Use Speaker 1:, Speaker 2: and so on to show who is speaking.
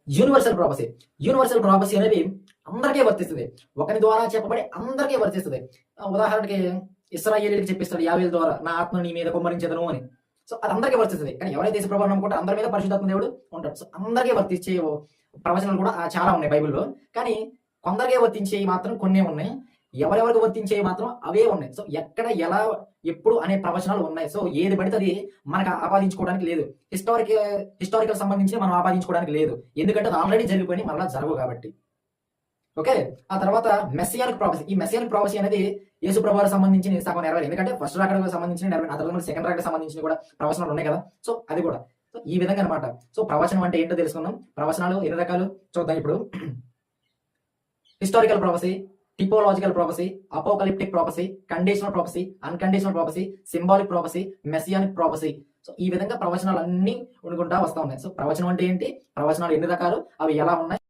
Speaker 1: Universal prophecy. Universal prophecy అనేది అందరికీ వర్తిస్తుంది. ఒకరి ద్వారా చెప్పబడి అందరికీ వర్తిస్తుంది. ఉదాహరణకి ఇశ్రాయేలీయులకు చెప్పిస్తాడు యావేలు ద్వారా, నా ఆత్మ నీ మీద కుమ్మరించెదను అని. సో అది అందరికీ వర్తిస్తుంది. కానీ ఎవరైతే యేసుప్రభువుని నమ్ముకుంటే అందరి మీద పరిశుద్ధాత్మ దేవుడు ఉంటాడు. సో అందరికీ వర్తించే ప్రవచనాలు కూడా చాలా ఉన్నాయి బైబిల్లో. కానీ కొందరికే వర్తించేవి మాత్రం కొన్నే ఉన్నాయి. ఎవరెవరికి వర్తించేవి మాత్రం అవే ఉన్నాయి. సో ఎక్కడ ఎలా ఎప్పుడు అనే ప్రవచనాలు ఉన్నాయి. సో ఏది పడితే అది మనకు ఆపాదించుకోవడానికి లేదు. హిస్టారికల్ సంబంధించి మనం ఆపాదించుకోవడానికి లేదు. ఎందుకంటే అది ఆల్రెడీ జరిగిపోయి మరలా జరగవు కాబట్టి. ఓకే. ఆ తర్వాత మెస్సియానిక్ ప్రాఫెసీ. ఈ మెస్సియానిక్ ప్రాఫెసీ అనేది యేసు ప్రభువుకి సంబంధించిన సగం నెరవేరు. ఎందుకంటే ఫస్ట్ రాకడకు సంబంధించిన నెరవేరు, ఆ తర్వాత సెకండ్ రాకడకు సంబంధించిన కూడా ప్రవచనాలు ఉన్నాయి కదా. సో అది కూడా సో ఈ విధంగా అనమాట. సో ప్రవచనం అంటే ఏంటో తెలుసుకుందాం. ప్రవచనాలు ఎన్ని రకాలు చూద్దాం ఇప్పుడు. Historical prophecy, typological prophecy, apocalyptic prophecy, conditional prophecy, unconditional prophecy, symbolic prophecy, messianic prophecy. So ఈ విధంగా ప్రవచనాలు అన్ని ఉండుకుంటా వస్తా ఉన్నాయి. సో ప్రవచనం అంటే ఏంటి, ప్రవచనాలు ఎన్ని రకాలు, అవి ఎలా ఉన్నాయి.